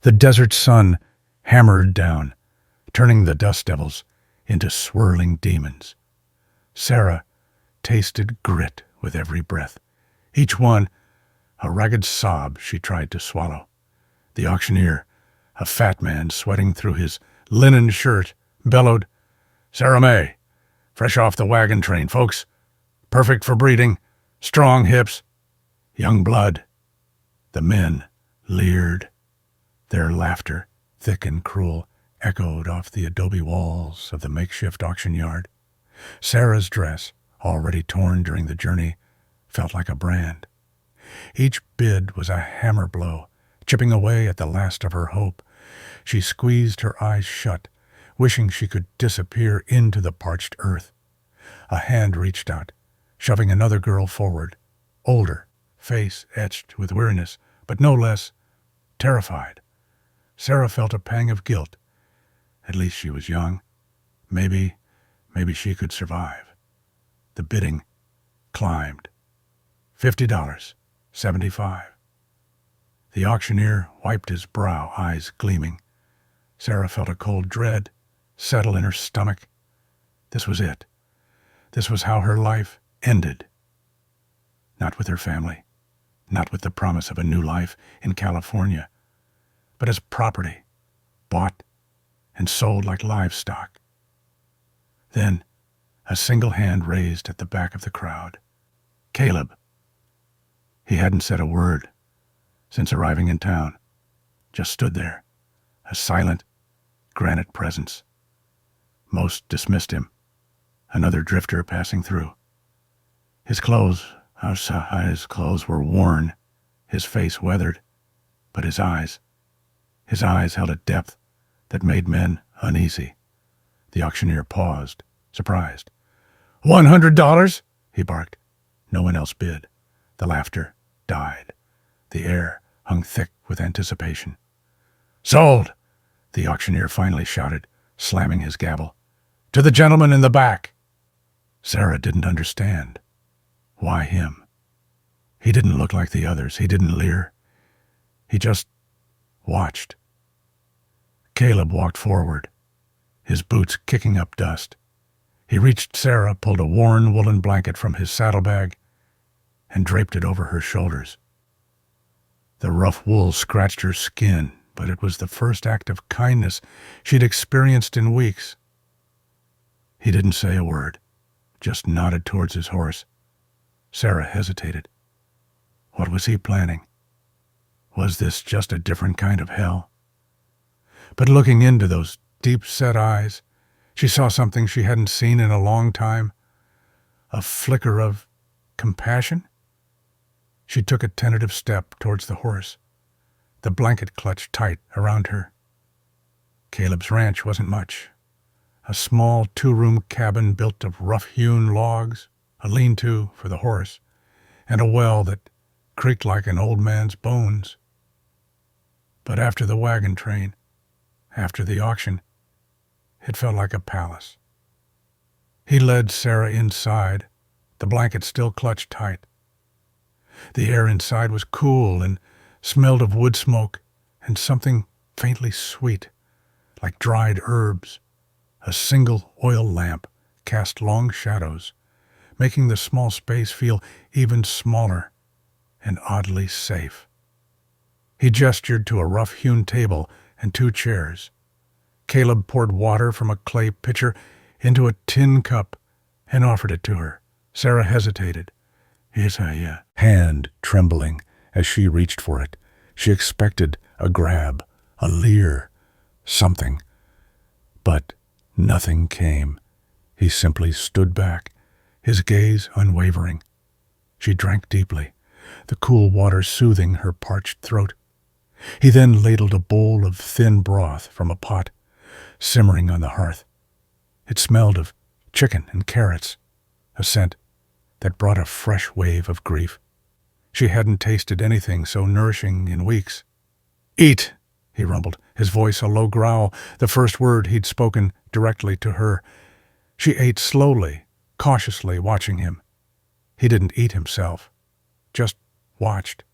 The desert sun hammered down, turning the dust devils into swirling demons. Sarah tasted grit with every breath, each one a ragged sob she tried to swallow. The auctioneer, a fat man sweating through his linen shirt, bellowed, "Sarah May, fresh off the wagon train, folks. Perfect for breeding, strong hips, young blood." The men leered. Their laughter, thick and cruel, echoed off the adobe walls of the makeshift auction yard. Sarah's dress, already torn during the journey, felt like a brand. Each bid was a hammer blow, chipping away at the last of her hope. She squeezed her eyes shut, wishing she could disappear into the parched earth. A hand reached out, shoving another girl forward, older, face etched with weariness, but no less terrified. Sarah felt a pang of guilt. At least she was young. Maybe she could survive. The bidding climbed. $50, $75. The auctioneer wiped his brow, eyes gleaming. Sarah felt a cold dread settle in her stomach. This was it. This was how her life ended. Not with her family, not with the promise of a new life in California, but as property, bought and sold like livestock. Then, a single hand raised at the back of the crowd. Caleb. He hadn't said a word since arriving in town, just stood there, a silent, granite presence. Most dismissed him, another drifter passing through. His clothes were worn, his face weathered, but his eyes held a depth that made men uneasy. The auctioneer paused, surprised. $100, he barked. No one else bid. The laughter died. The air hung thick with anticipation. "Sold!" the auctioneer finally shouted, slamming his gavel. "To the gentleman in the back!" Sarah didn't understand. Why him? He didn't look like the others. He didn't leer. He just watched. Caleb walked forward, his boots kicking up dust. He reached Sarah, pulled a worn woolen blanket from his saddlebag, and draped it over her shoulders. The rough wool scratched her skin, but it was the first act of kindness she'd experienced in weeks. He didn't say a word, just nodded towards his horse. Sarah hesitated. What was he planning? Was this just a different kind of hell? But looking into those deep-set eyes, she saw something she hadn't seen in a long time. A flicker of compassion? She took a tentative step towards the horse, the blanket clutched tight around her. Caleb's ranch wasn't much. A small two-room cabin built of rough-hewn logs, a lean-to for the horse, and a well that creaked like an old man's bones. But after the wagon train, after the auction, it felt like a palace. He led Sarah inside, the blanket still clutched tight. The air inside was cool and smelled of wood smoke and something faintly sweet, like dried herbs. A single oil lamp cast long shadows, making the small space feel even smaller and oddly safe. He gestured to a rough-hewn table and two chairs. Caleb poured water from a clay pitcher into a tin cup and offered it to her. Sarah hesitated, his hand trembling as she reached for it. She expected a grab, a leer, something. But nothing came. He simply stood back, his gaze unwavering. She drank deeply, the cool water soothing her parched throat. He then ladled a bowl of thin broth from a pot, simmering on the hearth. It smelled of chicken and carrots, a scent that brought a fresh wave of grief. She hadn't tasted anything so nourishing in weeks. "Eat," he rumbled, his voice a low growl, the first word he'd spoken directly to her. She ate slowly, cautiously, watching him. He didn't eat himself, just watched.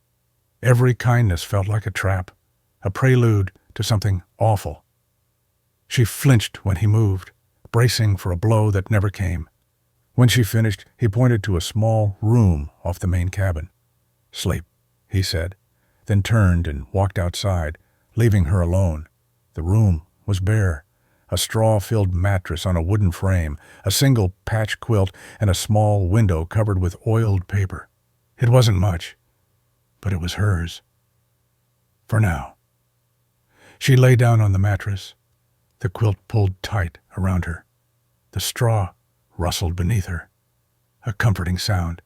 Every kindness felt like a trap, a prelude to something awful. She flinched when he moved, bracing for a blow that never came. When she finished, he pointed to a small room off the main cabin. "Sleep," he said, then turned and walked outside, leaving her alone. The room was bare. A straw-filled mattress on a wooden frame, a single patch quilt, and a small window covered with oiled paper. It wasn't much, but it was hers. For now. She lay down on the mattress, the quilt pulled tight around her. The straw rustled beneath her, a comforting sound.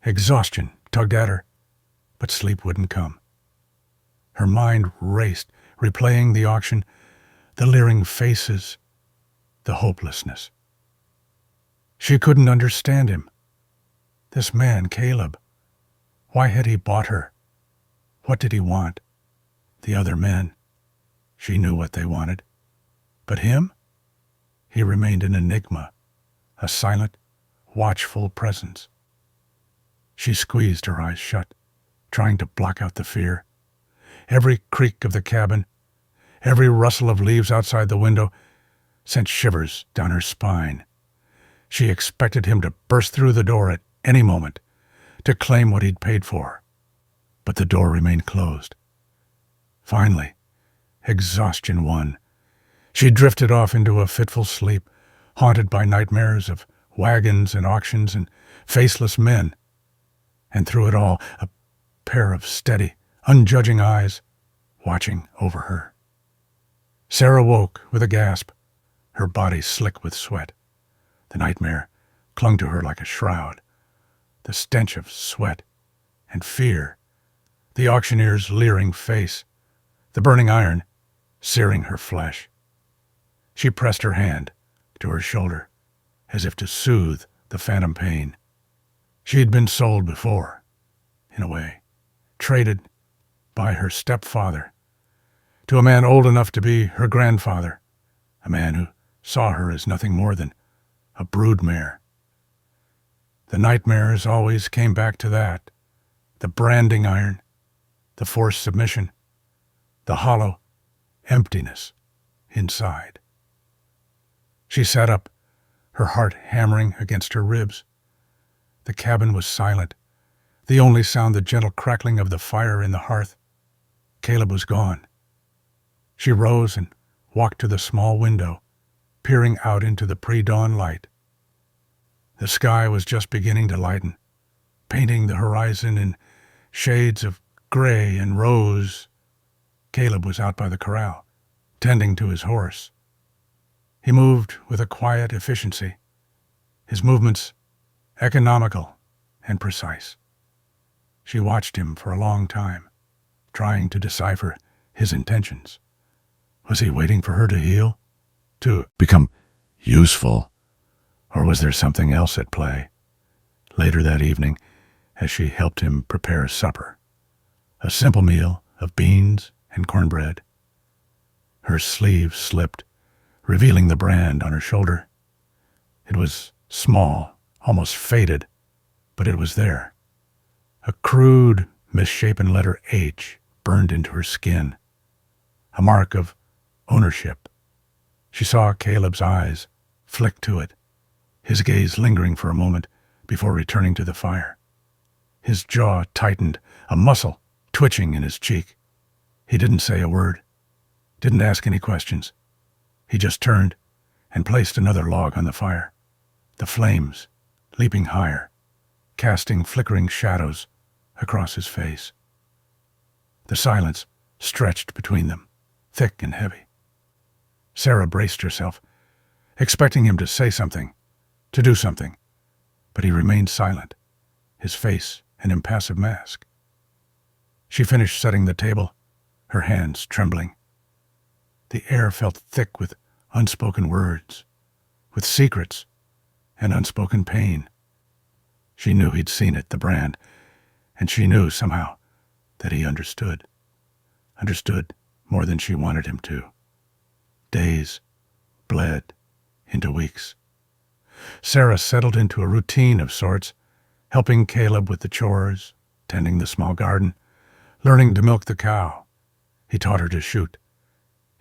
Exhaustion tugged at her, but sleep wouldn't come. Her mind raced, replaying the auction, the leering faces, the hopelessness. She couldn't understand him. This man, Caleb. Why had he bought her? What did he want? The other men. She knew what they wanted. But him? He remained an enigma, a silent, watchful presence. She squeezed her eyes shut, trying to block out the fear. Every creak of the cabin, every rustle of leaves outside the window sent shivers down her spine. She expected him to burst through the door at any moment, to claim what he'd paid for. But the door remained closed. Finally, exhaustion won. She drifted off into a fitful sleep, haunted by nightmares of wagons and auctions and faceless men. And through it all, a pair of steady, unjudging eyes watching over her. Sarah woke with a gasp, her body slick with sweat. The nightmare clung to her like a shroud. The stench of sweat and fear, the auctioneer's leering face, the burning iron searing her flesh. She pressed her hand to her shoulder, as if to soothe the phantom pain. She had been sold before, in a way, traded by her stepfather, to a man old enough to be her grandfather, a man who saw her as nothing more than a broodmare. The nightmares always came back to that, the branding iron, the forced submission, the hollow emptiness inside. She sat up, her heart hammering against her ribs. The cabin was silent, the only sound the gentle crackling of the fire in the hearth. Caleb was gone. She rose and walked to the small window, peering out into the pre-dawn light. The sky was just beginning to lighten, painting the horizon in shades of gray and rose. Caleb was out by the corral, tending to his horse. He moved with a quiet efficiency, his movements economical and precise. She watched him for a long time, trying to decipher his intentions. Was he waiting for her to heal? To become useful? Or was there something else at play? Later that evening, as she helped him prepare supper, a simple meal of beans and cornbread, her sleeve slipped, revealing the brand on her shoulder. It was small, almost faded, but it was there. A crude, misshapen letter H burned into her skin, a mark of ownership. She saw Caleb's eyes flick to it, his gaze lingering for a moment before returning to the fire. His jaw tightened, a muscle twitching in his cheek. He didn't say a word, didn't ask any questions. He just turned and placed another log on the fire, the flames leaping higher, casting flickering shadows across his face. The silence stretched between them, thick and heavy. Sarah braced herself, expecting him to say something, to do something, but he remained silent, his face an impassive mask. She finished setting the table, her hands trembling. The air felt thick with unspoken words, with secrets and unspoken pain. She knew he'd seen it, the brand, and she knew somehow that he understood more than she wanted him to. Days bled into weeks. Sarah settled into a routine of sorts, helping Caleb with the chores, tending the small garden, learning to milk the cow. He taught her to shoot,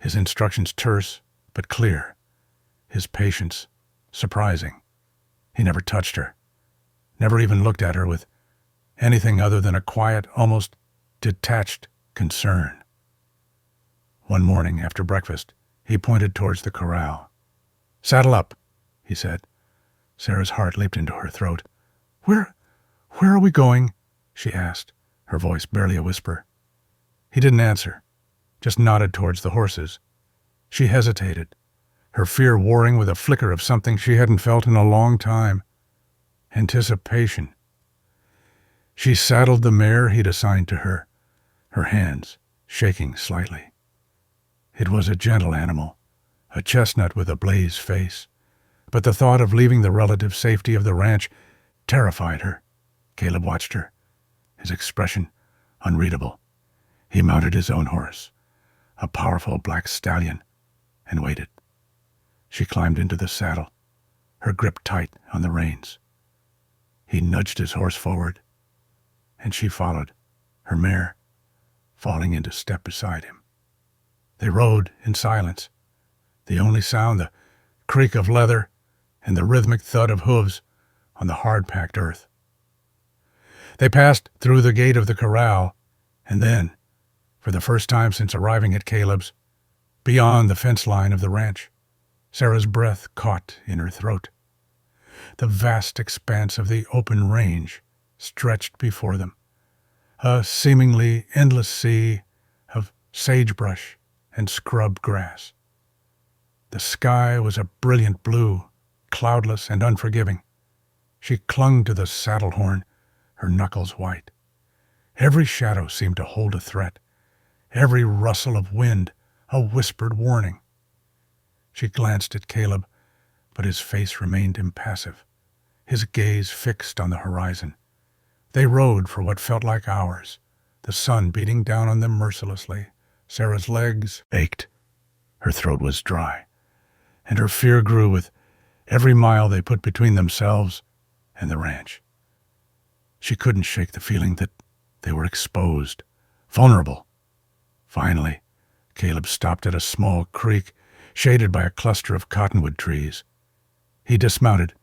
his instructions terse but clear, his patience surprising. He never touched her, never even looked at her with anything other than a quiet, almost detached concern. One morning after breakfast, he pointed towards the corral. "Saddle up," he said. Sarah's heart leaped into her throat. Where are we going?" she asked, her voice barely a whisper. He didn't answer, just nodded towards the horses. She hesitated, her fear warring with a flicker of something she hadn't felt in a long time. Anticipation. She saddled the mare he'd assigned to her, her hands shaking slightly. It was a gentle animal, a chestnut with a blaze face, but the thought of leaving the relative safety of the ranch terrified her. Caleb watched her, his expression unreadable. He mounted his own horse, a powerful black stallion, and waited. She climbed into the saddle, her grip tight on the reins. He nudged his horse forward, and she followed, her mare falling into step beside him. They rode in silence, the only sound the creak of leather and the rhythmic thud of hooves on the hard-packed earth. They passed through the gate of the corral, and then, for the first time since arriving at Caleb's, beyond the fence line of the ranch. Sarah's breath caught in her throat. The vast expanse of the open range stretched before them, a seemingly endless sea of sagebrush and scrub grass. The sky was a brilliant blue, cloudless and unforgiving. She clung to the saddle horn, her knuckles white. Every shadow seemed to hold a threat, every rustle of wind a whispered warning. She glanced at Caleb, but his face remained impassive, his gaze fixed on the horizon. They rode for what felt like hours, the sun beating down on them mercilessly. Sarah's legs ached, her throat was dry, and her fear grew with every mile they put between themselves and the ranch. She couldn't shake the feeling that they were exposed, vulnerable. Finally, Caleb stopped at a small creek shaded by a cluster of cottonwood trees. He dismounted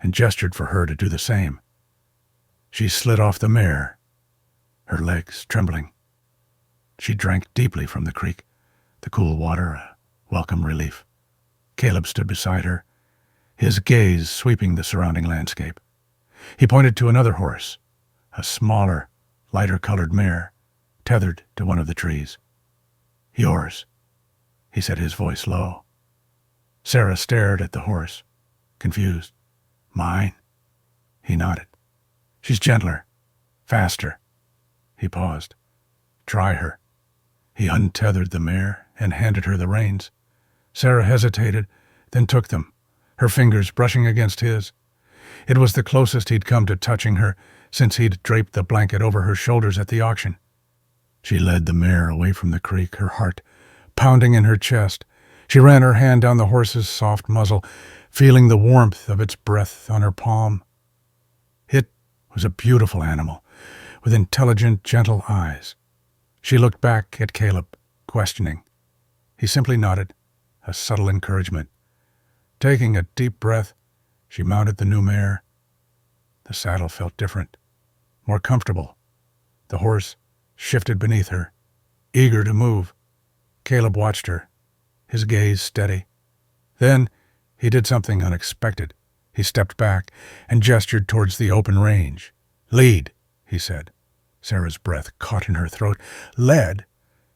and gestured for her to do the same. She slid off the mare, her legs trembling. She drank deeply from the creek, the cool water a welcome relief. Caleb stood beside her, his gaze sweeping the surrounding landscape. He pointed to another horse, a smaller, lighter-colored mare, tethered to one of the trees. "Yours," he said, his voice low. Sarah stared at the horse, confused. "Mine?" He nodded. "She's gentler, faster." He paused. "Try her." He untethered the mare and handed her the reins. Sarah hesitated, then took them, her fingers brushing against his. It was the closest he'd come to touching her since he'd draped the blanket over her shoulders at the auction. She led the mare away from the creek, her heart pounding in her chest. She ran her hand down the horse's soft muzzle, feeling the warmth of its breath on her palm. It was a beautiful animal, with intelligent, gentle eyes. She looked back at Caleb, questioning. He simply nodded, a subtle encouragement. Taking a deep breath, she mounted the new mare. The saddle felt different, more comfortable. The horse shifted beneath her, eager to move. Caleb watched her, his gaze steady. Then he did something unexpected. He stepped back and gestured towards the open range. "Lead," he said. Sarah's breath caught in her throat. Lead?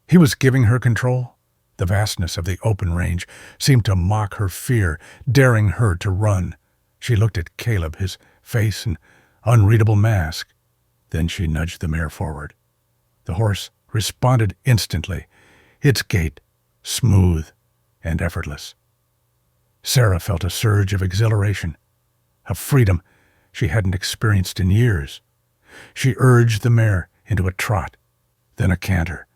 He was giving her control? The vastness of the open range seemed to mock her fear, daring her to run. She looked at Caleb, his face an unreadable mask. Then she nudged the mare forward. The horse responded instantly, its gait smooth and effortless. Sarah felt a surge of exhilaration, of freedom she hadn't experienced in years. She urged the mare into a trot, then a canter,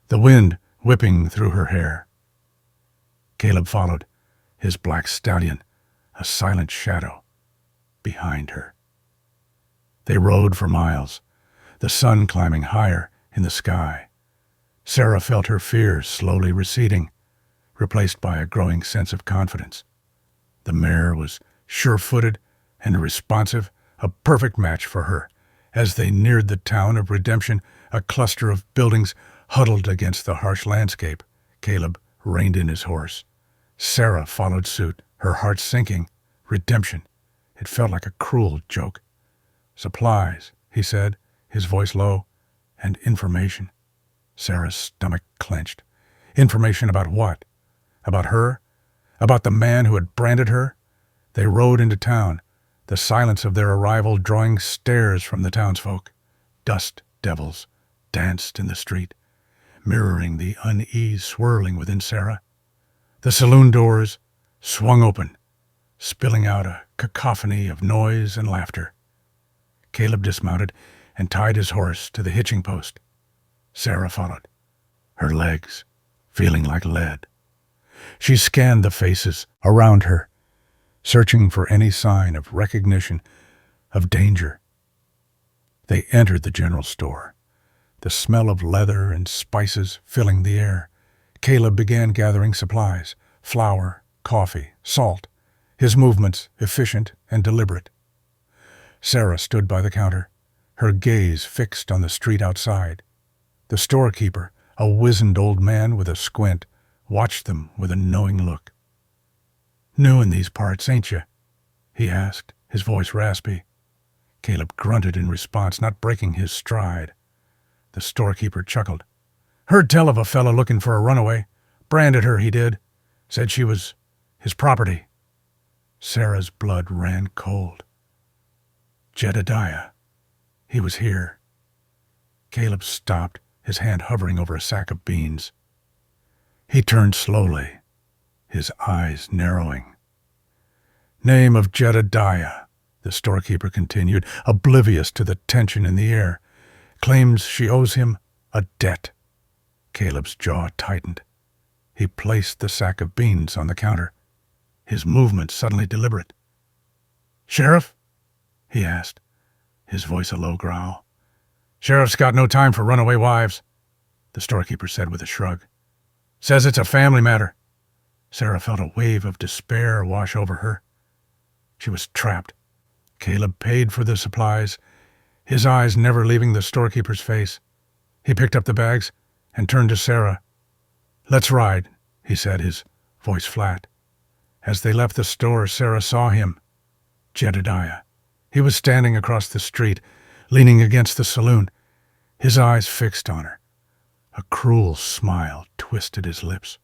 the wind whipping through her hair. Caleb followed, his black stallion a silent shadow behind her. They rode for miles, the sun climbing higher in the sky. Sarah felt her fear slowly receding, replaced by a growing sense of confidence. The mare was sure-footed and responsive, a perfect match for her. As they neared the town of Redemption, a cluster of buildings huddled against the harsh landscape, Caleb reined in his horse. Sarah followed suit, her heart sinking. Redemption. It felt like a cruel joke. "Supplies," he said, his voice low, "and information." Sarah's stomach clenched. Information about what? About her? About the man who had branded her? They rode into town, the silence of their arrival drawing stares from the townsfolk. Dust devils danced in the street, mirroring the unease swirling within Sarah. The saloon doors swung open, spilling out a cacophony of noise and laughter. Caleb dismounted and tied his horse to the hitching post. Sarah followed, her legs feeling like lead. She scanned the faces around her, searching for any sign of recognition, of danger. They entered the general store, the smell of leather and spices filling the air. Caleb began gathering supplies: flour, coffee, salt, his movements efficient and deliberate. Sarah stood by the counter, her gaze fixed on the street outside. The storekeeper, a wizened old man with a squint, watched them with a knowing look. "New in these parts, ain't you?" he asked, his voice raspy. Caleb grunted in response, not breaking his stride. The storekeeper chuckled. "Heard tell of a fellow looking for a runaway. Branded her, he did. Said she was his property." Sarah's blood ran cold. Jedediah. He was here. Caleb stopped, his hand hovering over a sack of beans. He turned slowly, his eyes narrowing. "Name of Jedediah," the storekeeper continued, oblivious to the tension in the air. "Claims she owes him a debt." Caleb's jaw tightened. He placed the sack of beans on the counter, his movements suddenly deliberate. "Sheriff?" he asked, his voice a low growl. "Sheriff's got no time for runaway wives," the storekeeper said with a shrug. "Says it's a family matter." Sarah felt a wave of despair wash over her. She was trapped. Caleb paid for the supplies, his eyes never leaving the storekeeper's face. He picked up the bags and turned to Sarah. "Let's ride," he said, his voice flat. As they left the store, Sarah saw him. Jedediah. He was standing across the street, leaning against the saloon, his eyes fixed on her. A cruel smile twisted his lips.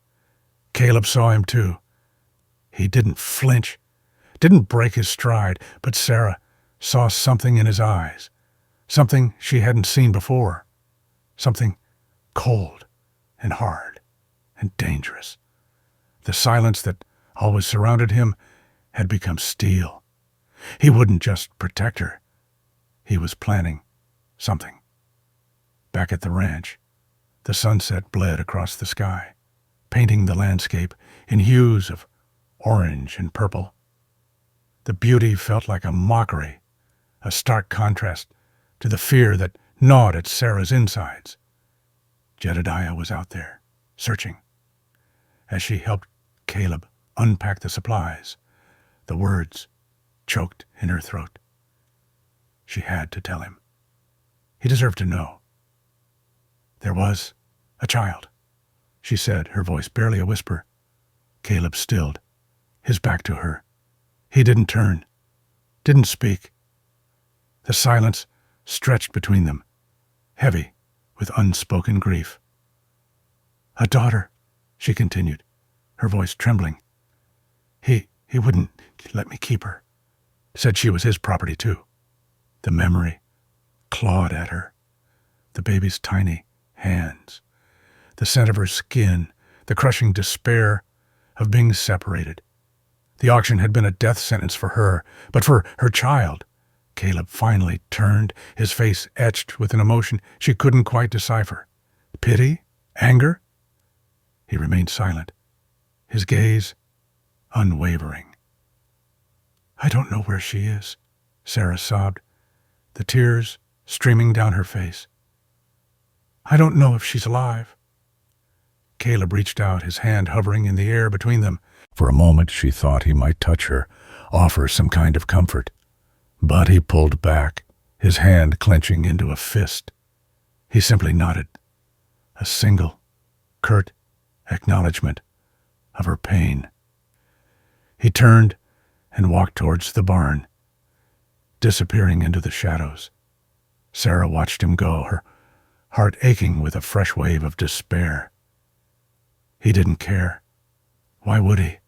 Caleb saw him too. He didn't flinch, didn't break his stride, but Sarah saw something in his eyes, something she hadn't seen before, something cold and hard and dangerous. The silence that always surrounded him had become steel. He wouldn't just protect her. He was planning something. Back at the ranch, the sunset bled across the sky, painting the landscape in hues of orange and purple. The beauty felt like a mockery, a stark contrast to the fear that gnawed at Sarah's insides. Jedediah was out there, searching. As she helped Caleb unpack the supplies, the words choked in her throat. She had to tell him. He deserved to know. "There was a child," she said, her voice barely a whisper. Caleb stilled, his back to her. He didn't turn, didn't speak. The silence stretched between them, heavy with unspoken grief. "A daughter," she continued, her voice trembling. He wouldn't let me keep her. Said she was his property too." The memory clawed at her. The baby's tiny hands, the scent of her skin, the crushing despair of being separated. The auction had been a death sentence for her, but for her child. Caleb finally turned, his face etched with an emotion she couldn't quite decipher. Pity? Anger? He remained silent, his gaze unwavering. "I don't know where she is," Sarah sobbed, the tears streaming down her face. "I don't know if she's alive." Caleb reached out, his hand hovering in the air between them. For a moment she thought he might touch her, offer some kind of comfort. But he pulled back, his hand clenching into a fist. He simply nodded. A single, curt acknowledgement of her pain. He turned and walked towards the barn, disappearing into the shadows. Sarah watched him go, her heart aching with a fresh wave of despair. He didn't care. Why would he?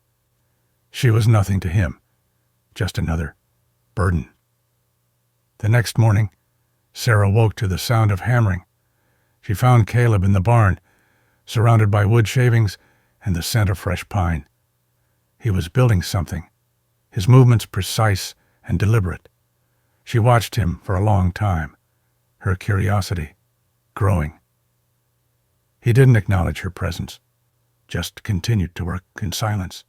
She was nothing to him, just another burden. The next morning, Sarah woke to the sound of hammering. She found Caleb in the barn, surrounded by wood shavings and the scent of fresh pine. He was building something, his movements precise and deliberate. She watched him for a long time, her curiosity growing. He didn't acknowledge her presence, just continued to work in silence.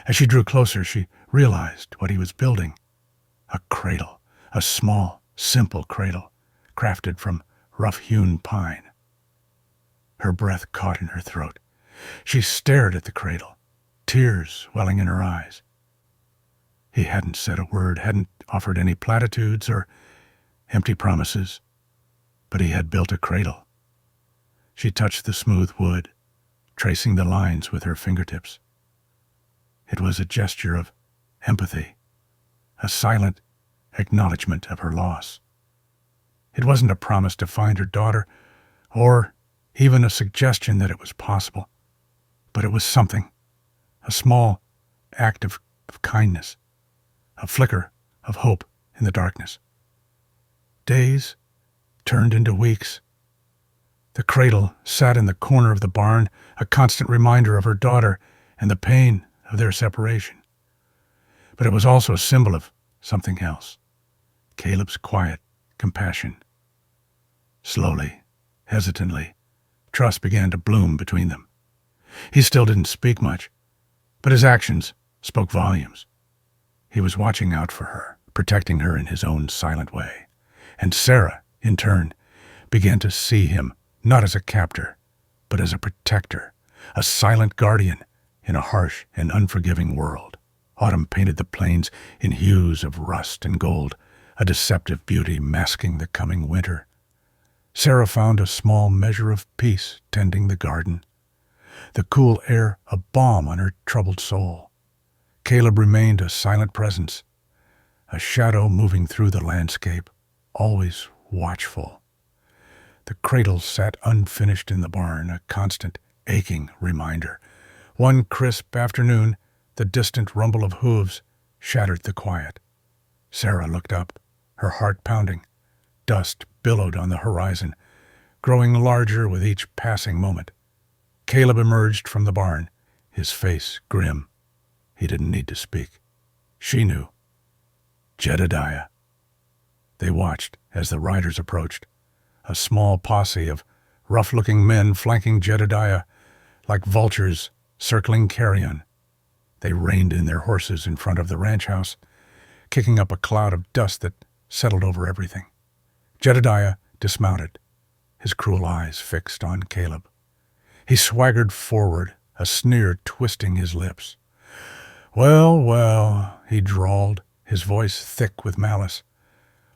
As she drew closer, she realized what he was building. A cradle, a small, simple cradle, crafted from rough-hewn pine. Her breath caught in her throat. She stared at the cradle, tears welling in her eyes. He hadn't said a word, hadn't offered any platitudes or empty promises, but he had built a cradle. She touched the smooth wood, tracing the lines with her fingertips. It was a gesture of empathy, a silent acknowledgement of her loss. It wasn't a promise to find her daughter, or even a suggestion that it was possible, but it was something, a small act of kindness, a flicker of hope in the darkness. Days turned into weeks. The cradle sat in the corner of the barn, a constant reminder of her daughter and the pain of their separation. But it was also a symbol of something else, Caleb's quiet compassion. Slowly, hesitantly, trust began to bloom between them. He still didn't speak much, but his actions spoke volumes. He was watching out for her, protecting her in his own silent way. And Sarah, in turn, began to see him not as a captor, but as a protector, a silent guardian in a harsh and unforgiving world. Autumn painted the plains in hues of rust and gold, a deceptive beauty masking the coming winter. Sarah found a small measure of peace tending the garden, the cool air a balm on her troubled soul. Caleb remained a silent presence, a shadow moving through the landscape, always watchful. The cradle sat unfinished in the barn, a constant, aching reminder. One crisp afternoon, the distant rumble of hooves shattered the quiet. Sarah looked up, her heart pounding. Dust billowed on the horizon, growing larger with each passing moment. Caleb emerged from the barn, his face grim. He didn't need to speak. She knew. Jedediah. They watched as the riders approached, a small posse of rough-looking men flanking Jedediah like vultures circling carrion. They reined in their horses in front of the ranch house, kicking up a cloud of dust that settled over everything. Jedediah dismounted, his cruel eyes fixed on Caleb. He swaggered forward, a sneer twisting his lips. "Well, well," he drawled, his voice thick with malice.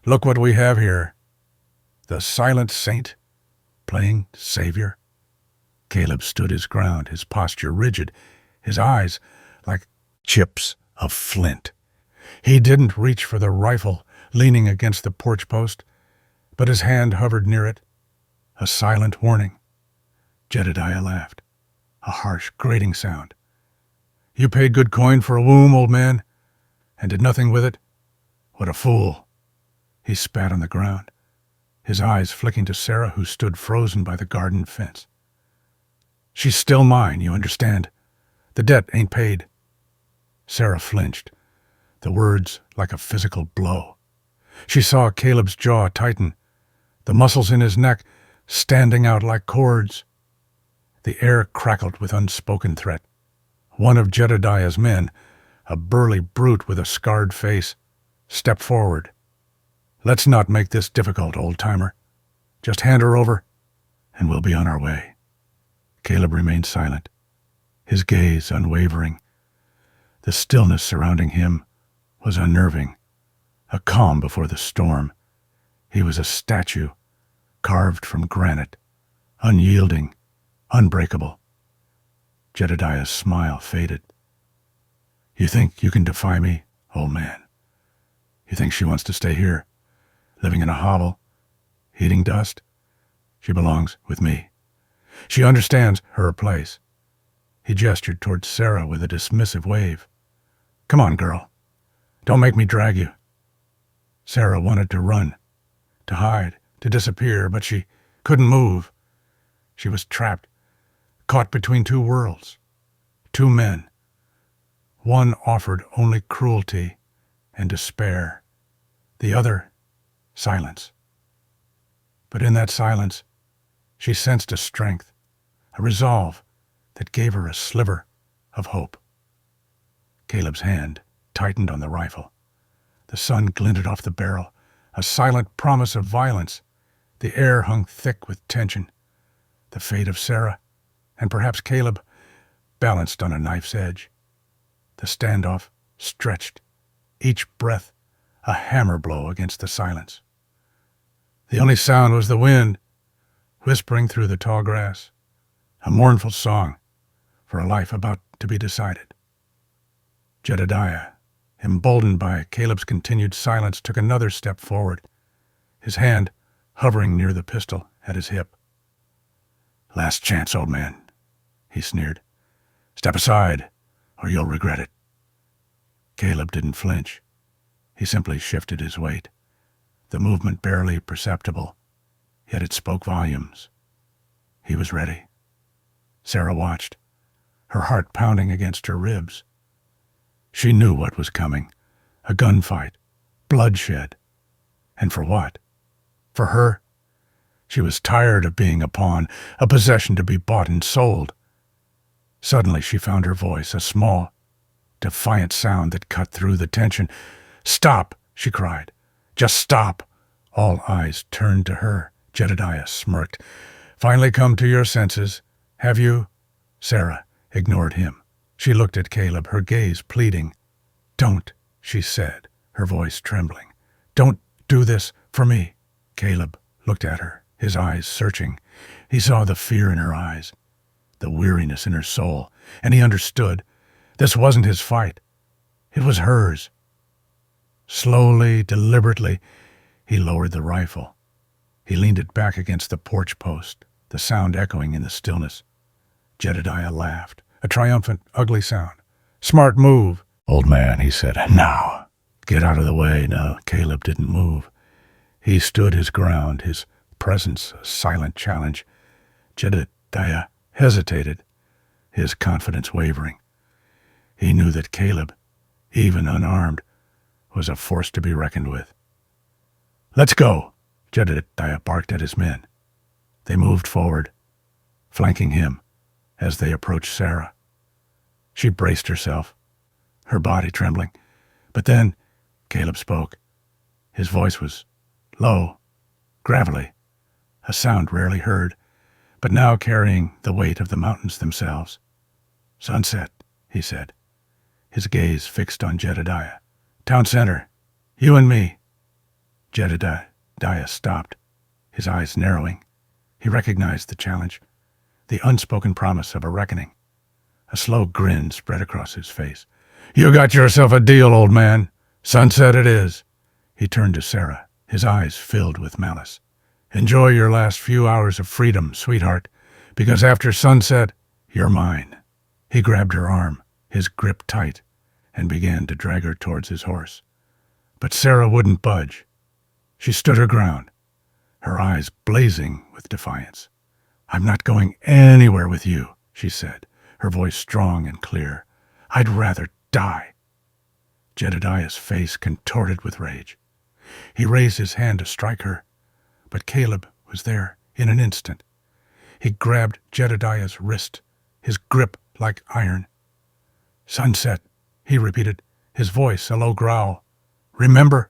"Look what we have here. The silent saint playing savior." Caleb stood his ground, his posture rigid, his eyes like chips of flint. He didn't reach for the rifle leaning against the porch post, but his hand hovered near it, a silent warning. Jedediah laughed, a harsh, grating sound. "You paid good coin for a womb, old man, and did nothing with it? What a fool." He spat on the ground, his eyes flicking to Sarah, who stood frozen by the garden fence. "She's still mine, you understand? The debt ain't paid." Sarah flinched, the words like a physical blow. She saw Caleb's jaw tighten, the muscles in his neck standing out like cords. The air crackled with unspoken threat. One of Jedediah's men, a burly brute with a scarred face, stepped forward. "Let's not make this difficult, old-timer. Just hand her over, and we'll be on our way." Caleb remained silent, his gaze unwavering. The stillness surrounding him was unnerving, a calm before the storm. He was a statue, carved from granite, unyielding, unbreakable. Jedediah's smile faded. "You think you can defy me, old man? You think she wants to stay here, living in a hovel, eating dust? She belongs with me. She understands her place." He gestured towards Sarah with a dismissive wave. "Come on, girl. Don't make me drag you." Sarah wanted to run, to hide, to disappear, but she couldn't move. She was trapped, caught between two worlds, two men. One offered only cruelty and despair, the other, silence. But in that silence, she sensed a strength, a resolve that gave her a sliver of hope. Caleb's hand tightened on the rifle. The sun glinted off the barrel, a silent promise of violence. The air hung thick with tension. The fate of Sarah, and perhaps Caleb, balanced on a knife's edge. The standoff stretched, each breath a hammer blow against the silence. The only sound was the wind, whispering through the tall grass, a mournful song for a life about to be decided. Jedediah, emboldened by Caleb's continued silence, took another step forward, his hand hovering near the pistol at his hip. "Last chance, old man," he sneered. "Step aside, or you'll regret it." Caleb didn't flinch. He simply shifted his weight, the movement barely perceptible, yet it spoke volumes. He was ready. Sarah watched, her heart pounding against her ribs. She knew what was coming, a gunfight, bloodshed. And for what? For her? She was tired of being a pawn, a possession to be bought and sold. Suddenly she found her voice, a small, defiant sound that cut through the tension. "Stop!" she cried. "Just stop!" All eyes turned to her. Jedediah smirked. "Finally come to your senses, have you?" Sarah ignored him. She looked at Caleb, her gaze pleading. "Don't," she said, her voice trembling. "Don't do this for me." Caleb looked at her, his eyes searching. He saw the fear in her eyes, the weariness in her soul, and he understood. This wasn't his fight. It was hers. Slowly, deliberately, he lowered the rifle. He leaned it back against the porch post, the sound echoing in the stillness. Jedediah laughed, a triumphant, ugly sound. "Smart move." "Old man," he said. "Now, get out of the way." No, Caleb didn't move. He stood his ground, his presence a silent challenge. Jedediah hesitated, his confidence wavering. He knew that Caleb, even unarmed, was a force to be reckoned with. "Let's go," Jedediah barked at his men. They moved forward, flanking him as they approached Sarah. She braced herself, her body trembling. But then Caleb spoke. His voice was low, gravelly, a sound rarely heard, but now carrying the weight of the mountains themselves. "Sunset," he said, his gaze fixed on Jedediah. "Town center, you and me." Jedediah stopped, his eyes narrowing. He recognized the challenge, the unspoken promise of a reckoning. A slow grin spread across his face. "You got yourself a deal, old man. Sunset it is." He turned to Sarah, his eyes filled with malice. "Enjoy your last few hours of freedom, sweetheart, because after sunset, you're mine." He grabbed her arm, his grip tight, and began to drag her towards his horse. But Sarah wouldn't budge. She stood her ground, her eyes blazing with defiance. "I'm not going anywhere with you," she said, her voice strong and clear. "I'd rather die." Jedediah's face contorted with rage. He raised his hand to strike her, but Caleb was there in an instant. He grabbed Jedediah's wrist, his grip like iron. "Sunset," he repeated, his voice a low growl. "Remember?"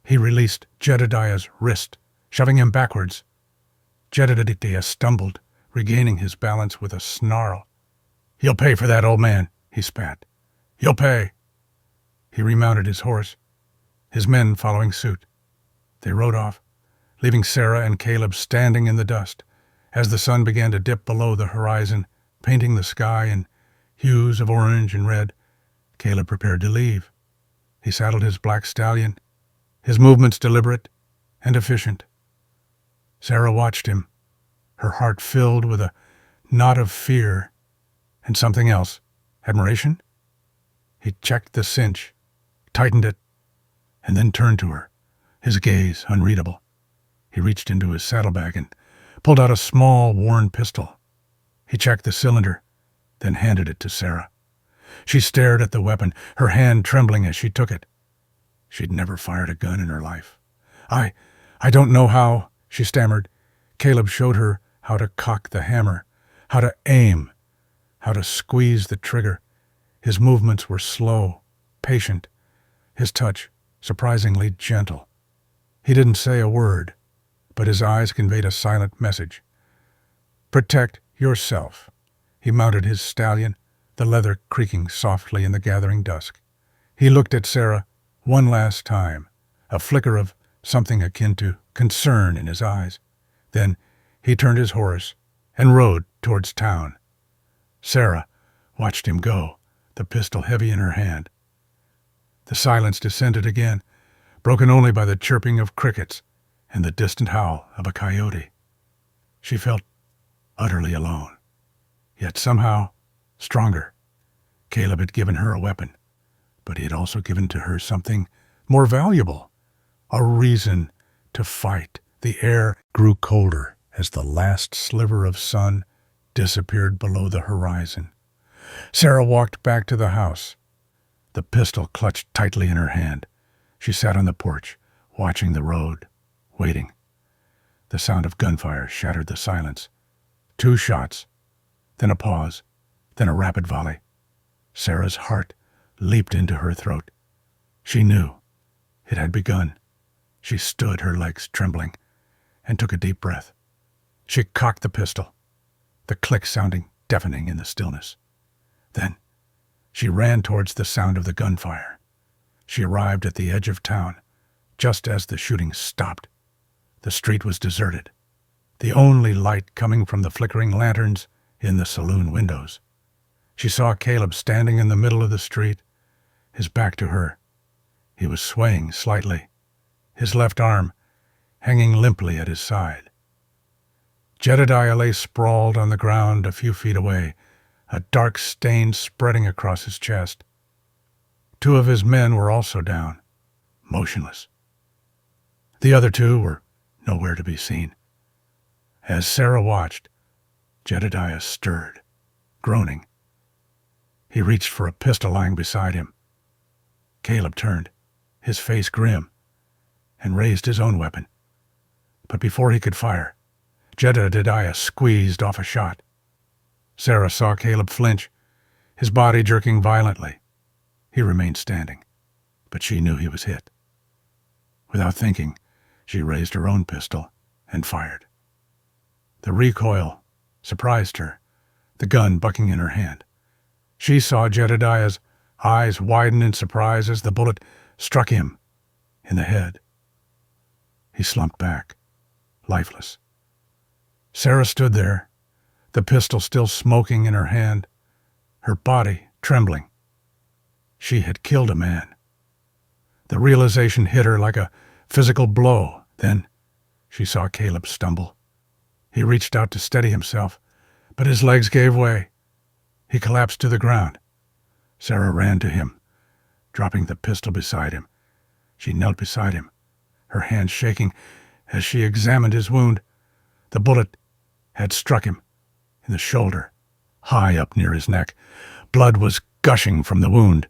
He released Jedediah's wrist, shoving him backwards. Jedediah stumbled, regaining his balance with a snarl. "You'll pay for that, old man," he spat. "You'll pay." He remounted his horse, his men following suit. They rode off, leaving Sarah and Caleb standing in the dust as the sun began to dip below the horizon, painting the sky in hues of orange and red. Caleb prepared to leave. He saddled his black stallion, his movements deliberate and efficient. Sarah watched him, her heart filled with a knot of fear and something else. Admiration? He checked the cinch, tightened it, and then turned to her, his gaze unreadable. He reached into his saddlebag and pulled out a small, worn pistol. He checked the cylinder, then handed it to Sarah. She stared at the weapon, her hand trembling as she took it. She'd never fired a gun in her life. I don't know how," she stammered. Caleb showed her how to cock the hammer, how to aim, how to squeeze the trigger. His movements were slow, patient, his touch surprisingly gentle. He didn't say a word, but his eyes conveyed a silent message. "Protect yourself." He mounted his stallion, the leather creaking softly in the gathering dusk. He looked at Sarah one last time, a flicker of something akin to concern in his eyes. Then he turned his horse and rode towards town. Sarah watched him go, the pistol heavy in her hand. The silence descended again, broken only by the chirping of crickets and the distant howl of a coyote. She felt utterly alone, yet somehow stronger. Caleb had given her a weapon, but he had also given to her something more valuable, a reason to fight. The air grew colder as the last sliver of sun disappeared below the horizon. Sarah walked back to the house, the pistol clutched tightly in her hand. She sat on the porch, watching the road, waiting. The sound of gunfire shattered the silence. 2 shots, then a pause, then a rapid volley. Sarah's heart leaped into her throat. She knew it had begun. She stood, her legs trembling, and took a deep breath. She cocked the pistol, the click sounding deafening in the stillness. Then she ran towards the sound of the gunfire. She arrived at the edge of town, just as the shooting stopped. The street was deserted, the only light coming from the flickering lanterns in the saloon windows. She saw Caleb standing in the middle of the street, his back to her. He was swaying slightly, his left arm hanging limply at his side. Jedediah lay sprawled on the ground a few feet away, a dark stain spreading across his chest. 2 of his men were also down, motionless. The other 2 were nowhere to be seen. As Sarah watched, Jedediah stirred, groaning. He reached for a pistol lying beside him. Caleb turned, his face grim, and raised his own weapon. But before he could fire, Jedediah squeezed off a shot. Sarah saw Caleb flinch, his body jerking violently. He remained standing, but she knew he was hit. Without thinking, she raised her own pistol and fired. The recoil surprised her, the gun bucking in her hand. She saw Jedediah's eyes widen in surprise as the bullet struck him in the head. He slumped back, lifeless. Sarah stood there, the pistol still smoking in her hand, her body trembling. She had killed a man. The realization hit her like a physical blow. Then she saw Caleb stumble. He reached out to steady himself, but his legs gave way. He collapsed to the ground. Sarah ran to him, dropping the pistol beside him. She knelt beside him, her hands shaking as she examined his wound. The bullet had struck him in the shoulder, high up near his neck. Blood was gushing from the wound.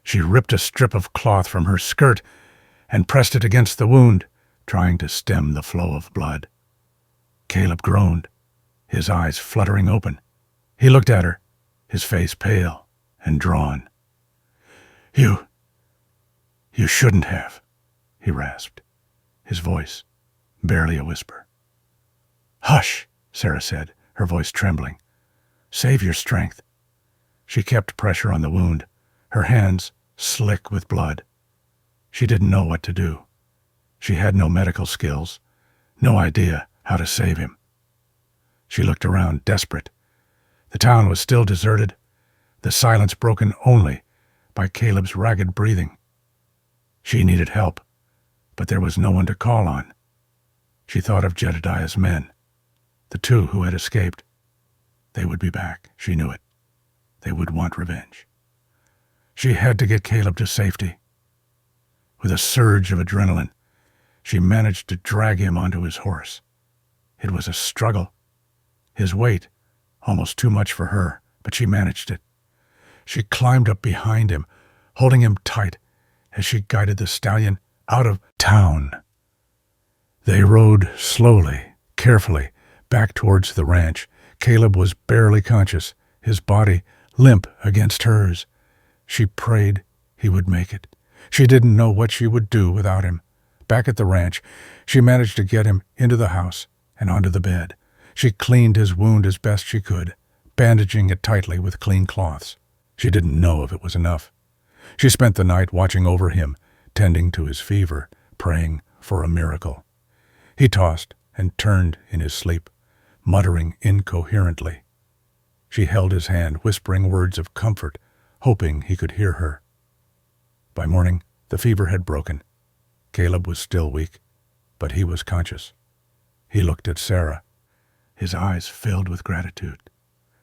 She ripped a strip of cloth from her skirt and pressed it against the wound, trying to stem the flow of blood. Caleb groaned, his eyes fluttering open. He looked at her, his face pale and drawn. You shouldn't have," he rasped, his voice barely a whisper. "Hush," Sarah said, her voice trembling. "Save your strength." She kept pressure on the wound, her hands slick with blood. She didn't know what to do. She had no medical skills, no idea how to save him. She looked around, desperate. The town was still deserted, the silence broken only by Caleb's ragged breathing. She needed help, but there was no one to call on. She thought of Jedediah's men, the two who had escaped. They would be back, she knew it. They would want revenge. She had to get Caleb to safety. With a surge of adrenaline, she managed to drag him onto his horse. It was a struggle. His weight, almost too much for her, but she managed it. She climbed up behind him, holding him tight as she guided the stallion out of town. They rode slowly, carefully, back towards the ranch. Caleb was barely conscious, his body limp against hers. She prayed he would make it. She didn't know what she would do without him. Back at the ranch, she managed to get him into the house and onto the bed. She cleaned his wound as best she could, bandaging it tightly with clean cloths. She didn't know if it was enough. She spent the night watching over him, tending to his fever, praying for a miracle. He tossed and turned in his sleep, muttering incoherently. She held his hand, whispering words of comfort, hoping he could hear her. By morning, the fever had broken. Caleb was still weak, but he was conscious. He looked at Sarah, his eyes filled with gratitude.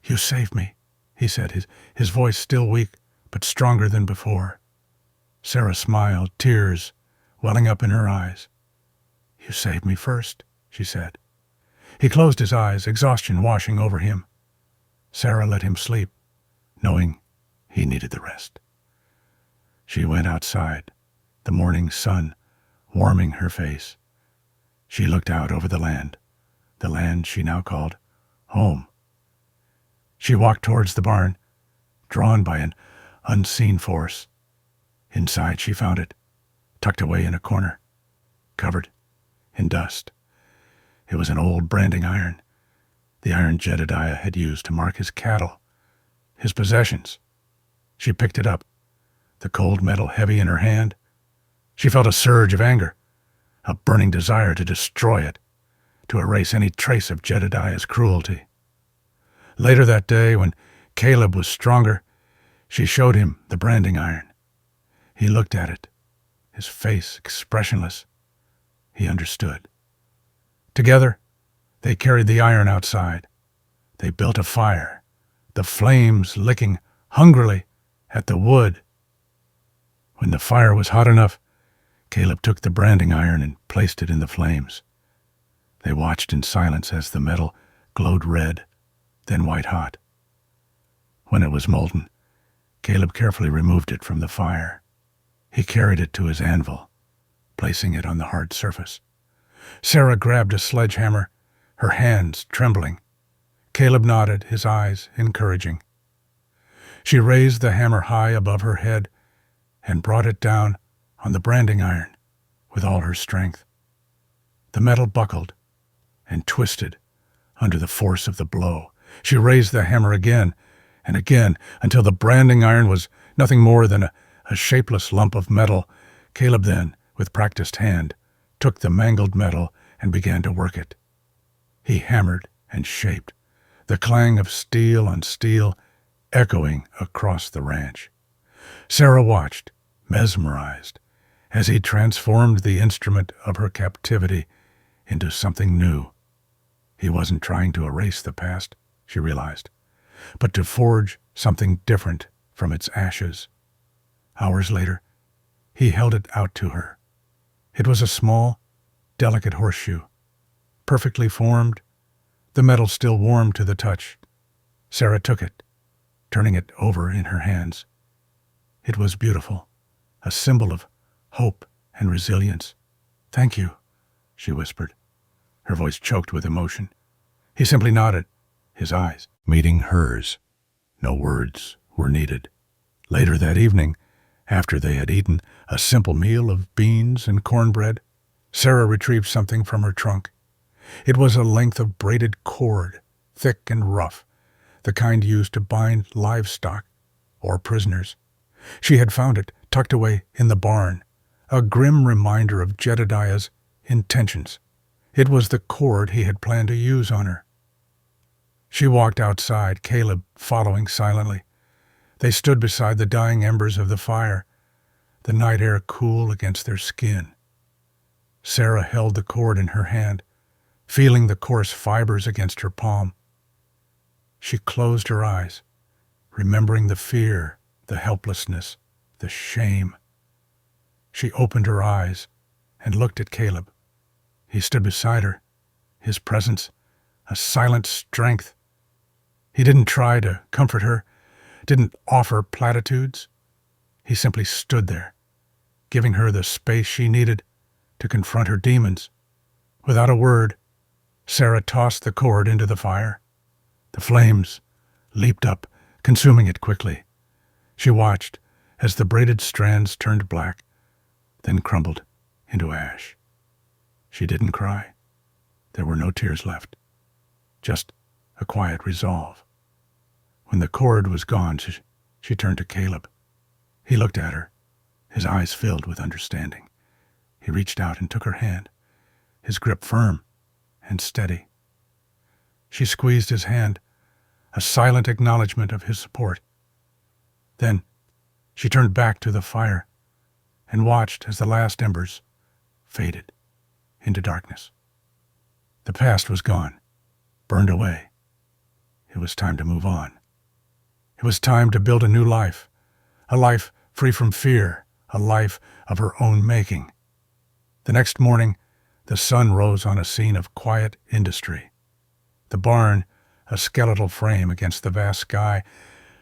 "You saved me," he said, his voice still weak, but stronger than before. Sarah smiled, tears welling up in her eyes. "You saved me first," she said. He closed his eyes, exhaustion washing over him. Sarah let him sleep, knowing he needed the rest. She went outside, the morning sun warming her face. She looked out over the land she now called home. She walked towards the barn, drawn by an unseen force. Inside she found it, tucked away in a corner, covered in dust. It was an old branding iron, the iron Jedediah had used to mark his cattle, his possessions. She picked it up, the cold metal heavy in her hand. She felt a surge of anger, a burning desire to destroy it, to erase any trace of Jedediah's cruelty. Later that day, when Caleb was stronger, she showed him the branding iron. He looked at it, his face expressionless. He understood. Together, they carried the iron outside. They built a fire, the flames licking hungrily at the wood. When the fire was hot enough, Caleb took the branding iron and placed it in the flames. They watched in silence as the metal glowed red, then white-hot. When it was molten, Caleb carefully removed it from the fire. He carried it to his anvil, placing it on the hard surface. Sarah grabbed a sledgehammer, her hands trembling. Caleb nodded, his eyes encouraging. She raised the hammer high above her head and brought it down on the branding iron with all her strength. The metal buckled and twisted under the force of the blow. She raised the hammer again and again until the branding iron was nothing more than a shapeless lump of metal. Caleb then, with practiced hand, took the mangled metal and began to work it. He hammered and shaped, the clang of steel on steel echoing across the ranch. Sarah watched, mesmerized, as he transformed the instrument of her captivity into something new. He wasn't trying to erase the past, she realized, but to forge something different from its ashes. Hours later, he held it out to her. It was a small, delicate horseshoe, perfectly formed, the metal still warm to the touch. Sarah took it, turning it over in her hands. It was beautiful, a symbol of hope and resilience. "Thank you," she whispered, her voice choked with emotion. He simply nodded, his eyes meeting hers. No words were needed. Later that evening, after they had eaten a simple meal of beans and cornbread, Sarah retrieved something from her trunk. It was a length of braided cord, thick and rough, the kind used to bind livestock or prisoners. She had found it tucked away in the barn, a grim reminder of Jedediah's intentions. It was the cord he had planned to use on her. She walked outside, Caleb following silently. They stood beside the dying embers of the fire, the night air cool against their skin. Sarah held the cord in her hand, feeling the coarse fibers against her palm. She closed her eyes, remembering the fear, the helplessness, the shame. She opened her eyes and looked at Caleb. He stood beside her, his presence a silent strength. He didn't try to comfort her, didn't offer platitudes. He simply stood there, giving her the space she needed to confront her demons. Without a word, Sarah tossed the cord into the fire. The flames leaped up, consuming it quickly. She watched as the braided strands turned black, then crumbled into ash. She didn't cry. There were no tears left, just a quiet resolve. When the cord was gone, she turned to Caleb. He looked at her, his eyes filled with understanding. He reached out and took her hand, his grip firm and steady. She squeezed his hand, a silent acknowledgement of his support. Then she turned back to the fire and watched as the last embers faded into darkness. The past was gone, burned away. It was time to move on. It was time to build a new life, a life free from fear, a life of her own making. The next morning, the sun rose on a scene of quiet industry. The barn, a skeletal frame against the vast sky,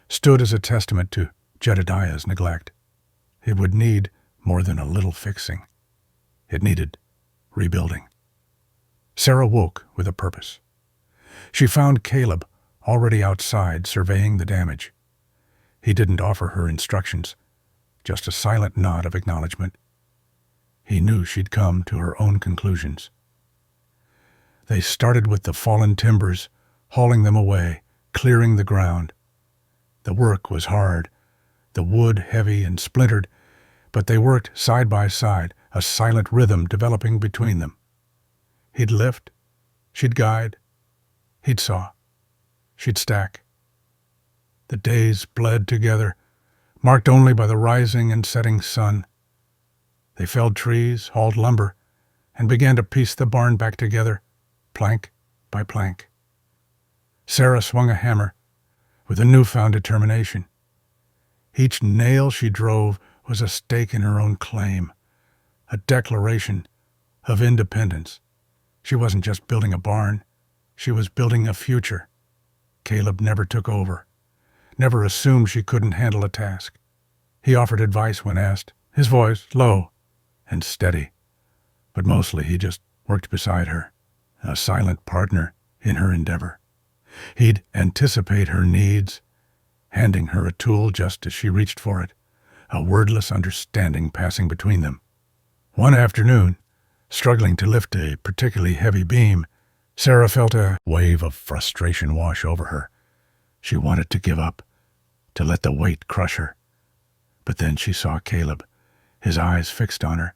stood as a testament to Jedediah's neglect. It would need more than a little fixing. It needed rebuilding. Sarah woke with a purpose. She found Caleb already outside surveying the damage. He didn't offer her instructions, just a silent nod of acknowledgement. He knew she'd come to her own conclusions. They started with the fallen timbers, hauling them away, clearing the ground. The work was hard, the wood heavy and splintered, but they worked side by side, a silent rhythm developing between them. He'd lift, she'd guide, he'd saw, she'd stack. The days bled together, marked only by the rising and setting sun. They felled trees, hauled lumber, and began to piece the barn back together, plank by plank. Sarah swung a hammer with a newfound determination. Each nail she drove was a stake in her own claim, a declaration of independence. She wasn't just building a barn, she was building a future. Caleb never took over, never assumed she couldn't handle a task. He offered advice when asked, his voice low and steady, but mostly he just worked beside her, a silent partner in her endeavor. He'd anticipate her needs, handing her a tool just as she reached for it, a wordless understanding passing between them. One afternoon, struggling to lift a particularly heavy beam, Sarah felt a wave of frustration wash over her. She wanted to give up, to let the weight crush her. But then she saw Caleb, his eyes fixed on her,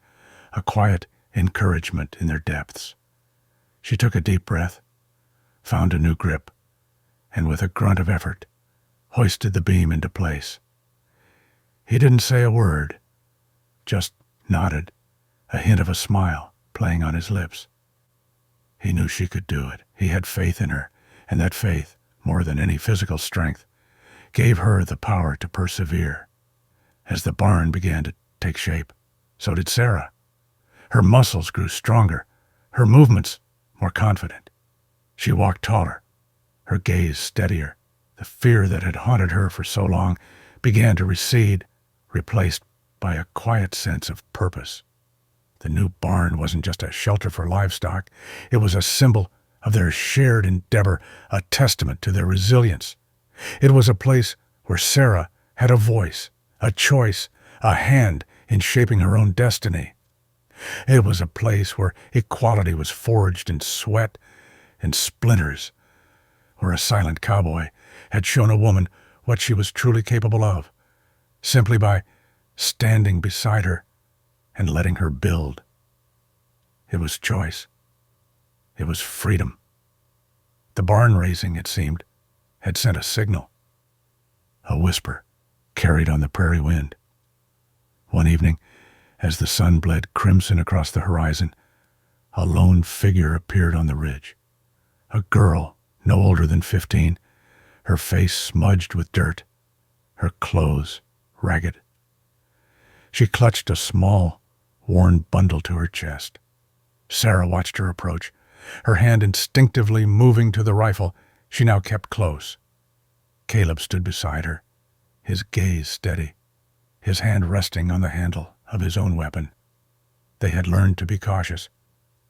a quiet encouragement in their depths. She took a deep breath, found a new grip, and with a grunt of effort, hoisted the beam into place. He didn't say a word, just nodded, a hint of a smile playing on his lips. He knew she could do it. He had faith in her, and that faith, more than any physical strength, gave her the power to persevere. As the barn began to take shape, so did Sarah. Her muscles grew stronger, her movements more confident. She walked taller, her gaze steadier. The fear that had haunted her for so long began to recede, replaced by a quiet sense of purpose. The new barn wasn't just a shelter for livestock. It was a symbol of their shared endeavor, a testament to their resilience. It was a place where Sarah had a voice, a choice, a hand in shaping her own destiny. It was a place where equality was forged in sweat and splinters, where a silent cowboy had shown a woman what she was truly capable of, simply by standing beside her and letting her build. It was choice. It was freedom. The barn raising, it seemed, had sent a signal. A whisper carried on the prairie wind. One evening, as the sun bled crimson across the horizon, a lone figure appeared on the ridge. A girl, no older than 15, her face smudged with dirt, her clothes ragged. She clutched a small, worn bundle to her chest. Sarah watched her approach, her hand instinctively moving to the rifle she now kept close. Caleb stood beside her, his gaze steady, his hand resting on the handle of his own weapon. They had learned to be cautious.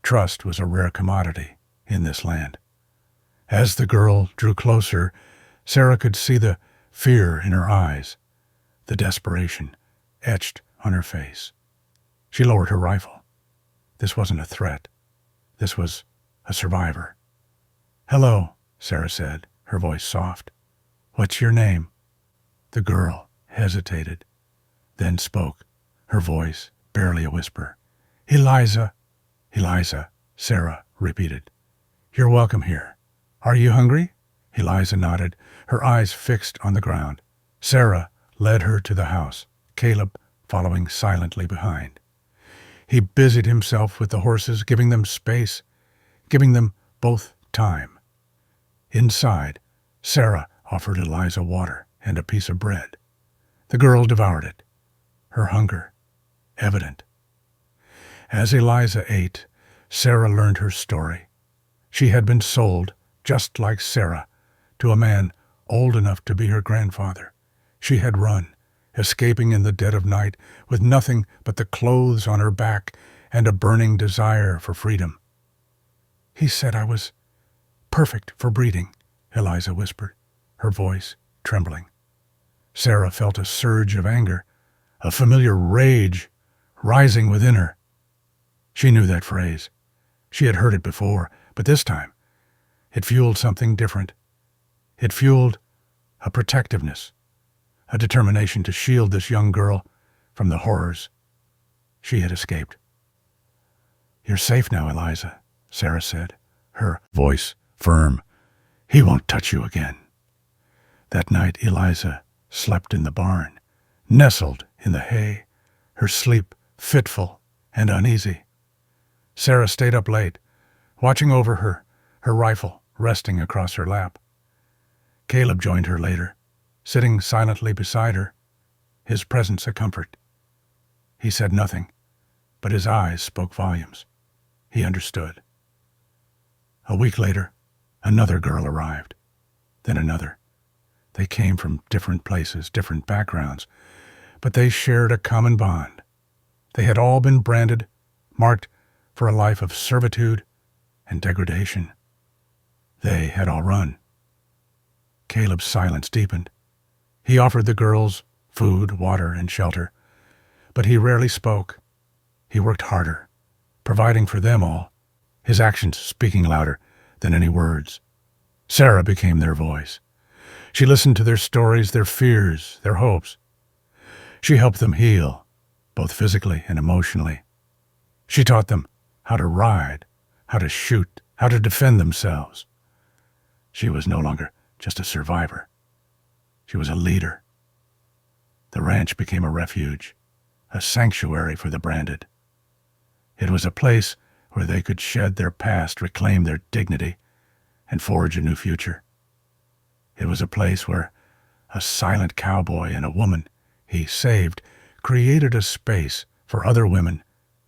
Trust was a rare commodity in this land. As the girl drew closer, Sarah could see the fear in her eyes, the desperation etched on her face. She lowered her rifle. This wasn't a threat. This was a survivor. "Hello," Sarah said, her voice soft. "What's your name?" The girl hesitated, then spoke, her voice barely a whisper. "Eliza." "Eliza," Sarah repeated. "You're welcome here. Are you hungry?" Eliza nodded, her eyes fixed on the ground. Sarah led her to the house, Caleb following silently behind. He busied himself with the horses, giving them space, giving them both time. Inside, Sarah offered Eliza water and a piece of bread. The girl devoured it, her hunger evident. As Eliza ate, Sarah learned her story. She had been sold, just like Sarah, to a man old enough to be her grandfather. She had run, escaping in the dead of night with nothing but the clothes on her back and a burning desire for freedom. "He said I was perfect for breeding," Eliza whispered, her voice trembling. Sarah felt a surge of anger, a familiar rage rising within her. She knew that phrase. She had heard it before, but this time it fueled something different. It fueled a protectiveness, a determination to shield this young girl from the horrors she had escaped. "You're safe now, Eliza," Sarah said, her voice firm. "He won't touch you again." That night Eliza slept in the barn, nestled in the hay, her sleep fitful and uneasy. Sarah stayed up late, watching over her, her rifle resting across her lap. Caleb joined her later, sitting silently beside her, his presence a comfort. He said nothing, but his eyes spoke volumes. He understood. A week later, another girl arrived, then another. They came from different places, different backgrounds, but they shared a common bond. They had all been branded, marked for a life of servitude and degradation. They had all run. Caleb's silence deepened. He offered the girls food, water, and shelter, but he rarely spoke. He worked harder, providing for them all, his actions speaking louder than any words. Sarah became their voice. She listened to their stories, their fears, their hopes. She helped them heal, both physically and emotionally. She taught them how to ride, how to shoot, how to defend themselves. She was no longer just a survivor. She was a leader. The ranch became a refuge, a sanctuary for the branded. It was a place where they could shed their past, reclaim their dignity, and forge a new future. It was a place where a silent cowboy and a woman he saved created a space for other women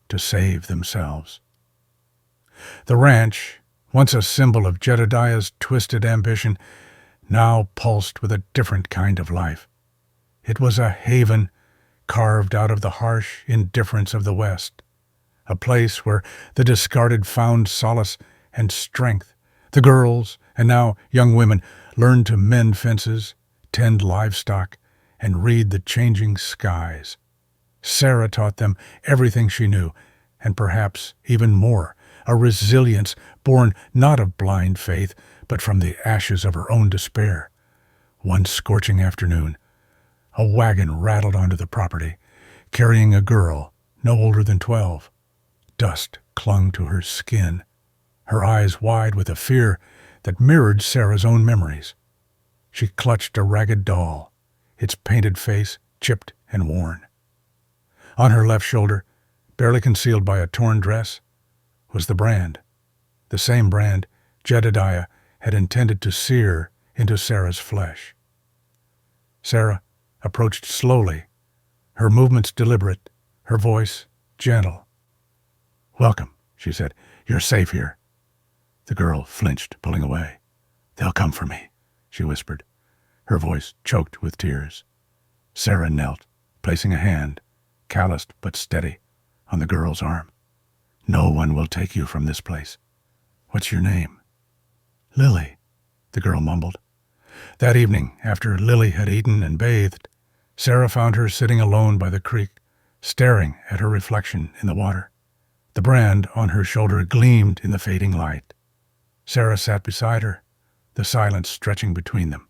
to save themselves. The ranch, once a symbol of Jedediah's twisted ambition, now pulsed with a different kind of life. It was a haven carved out of the harsh indifference of the West, a place where the discarded found solace and strength. The girls, and now young women, learned to mend fences, tend livestock, and read the changing skies. Sarah taught them everything she knew, and perhaps even more, a resilience born not of blind faith, but from the ashes of her own despair. One scorching afternoon, a wagon rattled onto the property, carrying a girl no older than 12. Dust clung to her skin, her eyes wide with a fear that mirrored Sarah's own memories. She clutched a ragged doll, its painted face chipped and worn. On her left shoulder, barely concealed by a torn dress, was the brand, the same brand Jedediah had intended to sear into Sarah's flesh. Sarah approached slowly, her movements deliberate, her voice gentle. "Welcome," she said. "You're safe here." The girl flinched, pulling away. "They'll come for me," she whispered, her voice choked with tears. Sarah knelt, placing a hand, calloused but steady, on the girl's arm. "No one will take you from this place. What's your name?" "Lily," the girl mumbled. That evening, after Lily had eaten and bathed, Sarah found her sitting alone by the creek, staring at her reflection in the water. The brand on her shoulder gleamed in the fading light. Sarah sat beside her, the silence stretching between them,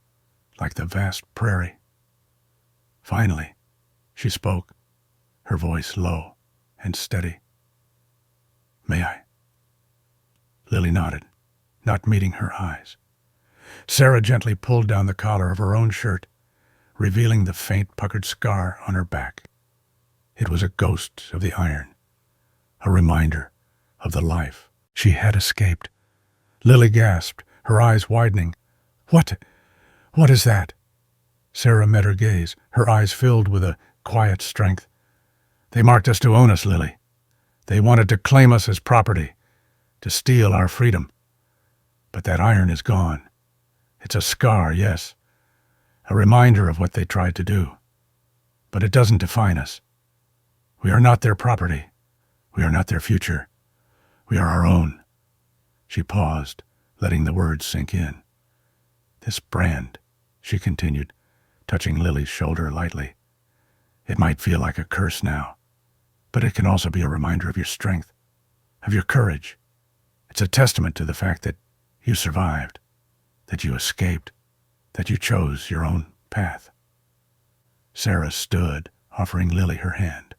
like the vast prairie. Finally, she spoke, her voice low and steady. "May I?" Lily nodded, not meeting her eyes. Sarah gently pulled down the collar of her own shirt, revealing the faint puckered scar on her back. It was a ghost of the iron, a reminder of the life she had escaped. Lily gasped, her eyes widening. What is that?" Sarah met her gaze, her eyes filled with a quiet strength. "They marked us to own us, Lily. They wanted to claim us as property, to steal our freedom. But that iron is gone. It's a scar, yes, a reminder of what they tried to do. But it doesn't define us. We are not their property. We are not their future. We are our own." She paused, letting the words sink in. "This brand," she continued, touching Lily's shoulder lightly. "It might feel like a curse now, but it can also be a reminder of your strength, of your courage. It's a testament to the fact that you survived, that you escaped, that you chose your own path." Sarah stood, offering Lily her hand.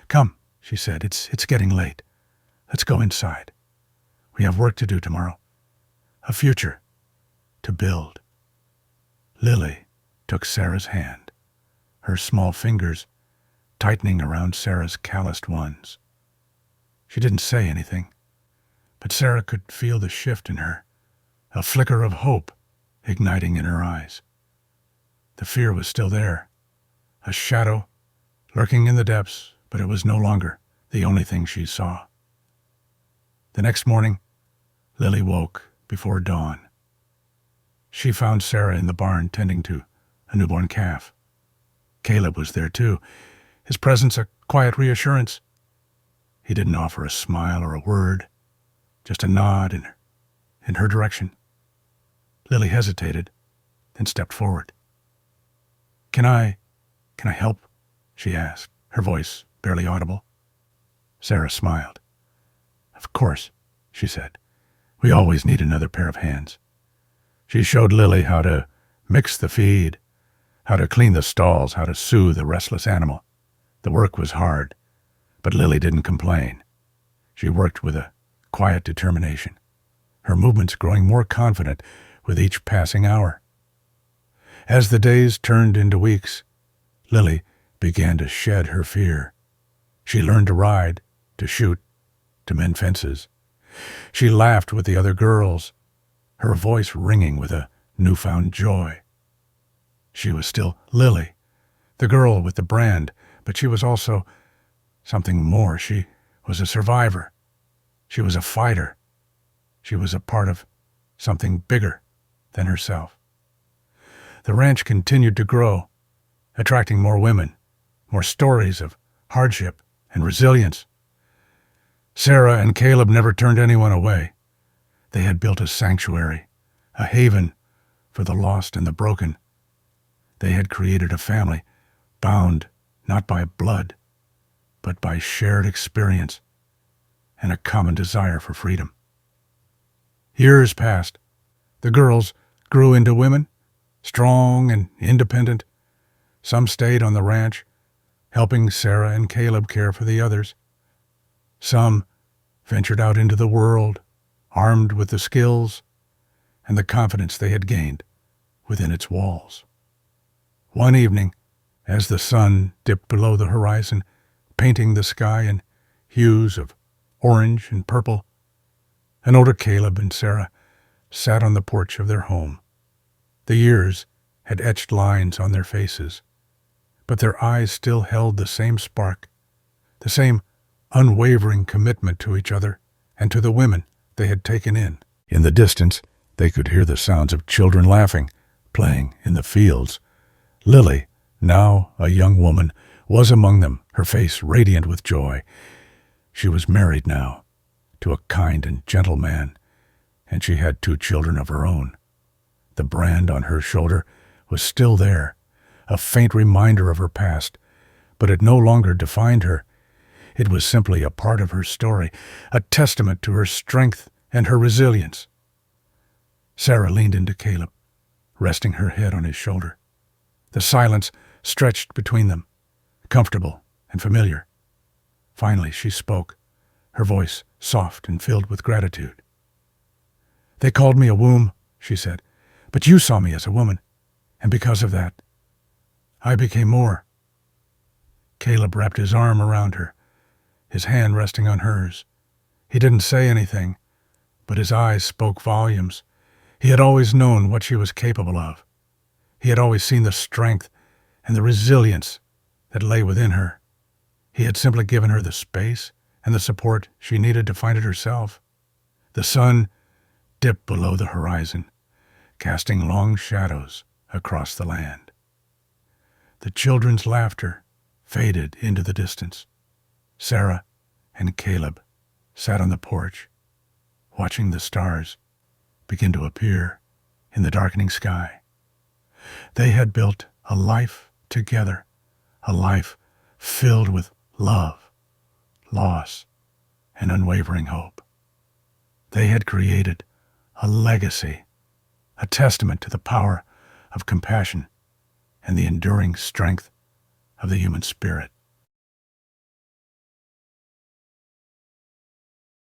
"Come," she said, it's getting late. Let's go inside. We have work to do tomorrow, a future to build." Lily took Sarah's hand, her small fingers tightening around Sarah's calloused ones. She didn't say anything, but Sarah could feel the shift in her, a flicker of hope igniting in her eyes. The fear was still there, a shadow lurking in the depths, but it was no longer the only thing she saw. The next morning, Lily woke before dawn. She found Sarah in the barn tending to a newborn calf. Caleb was there too, his presence a quiet reassurance. He didn't offer a smile or a word, just a nod in her direction. Lily hesitated, then stepped forward. Can I help?" she asked, her voice barely audible. Sarah smiled. "Of course," she said. "We always need another pair of hands." She showed Lily how to mix the feed, how to clean the stalls, how to soothe the restless animal. The work was hard, but Lily didn't complain. She worked with a quiet determination, her movements growing more confident with each passing hour. As the days turned into weeks, Lily began to shed her fear. She learned to ride, to shoot, to mend fences. She laughed with the other girls, her voice ringing with a newfound joy. She was still Lily, the girl with the brand, but she was also something more. She was a survivor. She was a fighter. She was a part of something bigger than herself. The ranch continued to grow, attracting more women, more stories of hardship and resilience. Sarah and Caleb never turned anyone away. They had built a sanctuary, a haven for the lost and the broken. They had created a family bound not by blood, but by shared experience and a common desire for freedom. Years passed, The girls grew into women, strong and independent. Some stayed on the ranch, helping Sarah and Caleb care for the others. Some ventured out into the world, armed with the skills and the confidence they had gained within its walls. One evening, as the sun dipped below the horizon, painting the sky in hues of orange and purple, an older Caleb and Sarah sat on the porch of their home. The years had etched lines on their faces, but their eyes still held the same spark, the same unwavering commitment to each other and to the women they had taken in. In the distance, they could hear the sounds of children laughing, playing in the fields. Lily, now a young woman, was among them, her face radiant with joy. She was married now to a kind and gentle man, and she had 2 children of her own. The brand on her shoulder was still there, a faint reminder of her past, but it no longer defined her. It was simply a part of her story, a testament to her strength and her resilience. Sarah leaned into Caleb, resting her head on his shoulder. The silence stretched between them, comfortable and familiar. Finally she spoke, her voice soft and filled with gratitude. "They called me a womb," she said, "but you saw me as a woman, and because of that, I became more." Caleb wrapped his arm around her, his hand resting on hers. He didn't say anything, but his eyes spoke volumes. He had always known what she was capable of. He had always seen the strength and the resilience that lay within her. He had simply given her the space and the support she needed to find it herself. The sun dipped below the horizon, casting long shadows across the land. The children's laughter faded into the distance. Sarah and Caleb sat on the porch, watching the stars begin to appear in the darkening sky. They had built a life together, a life filled with love, loss, and unwavering hope. They had created a legacy, a testament to the power of compassion and the enduring strength of the human spirit.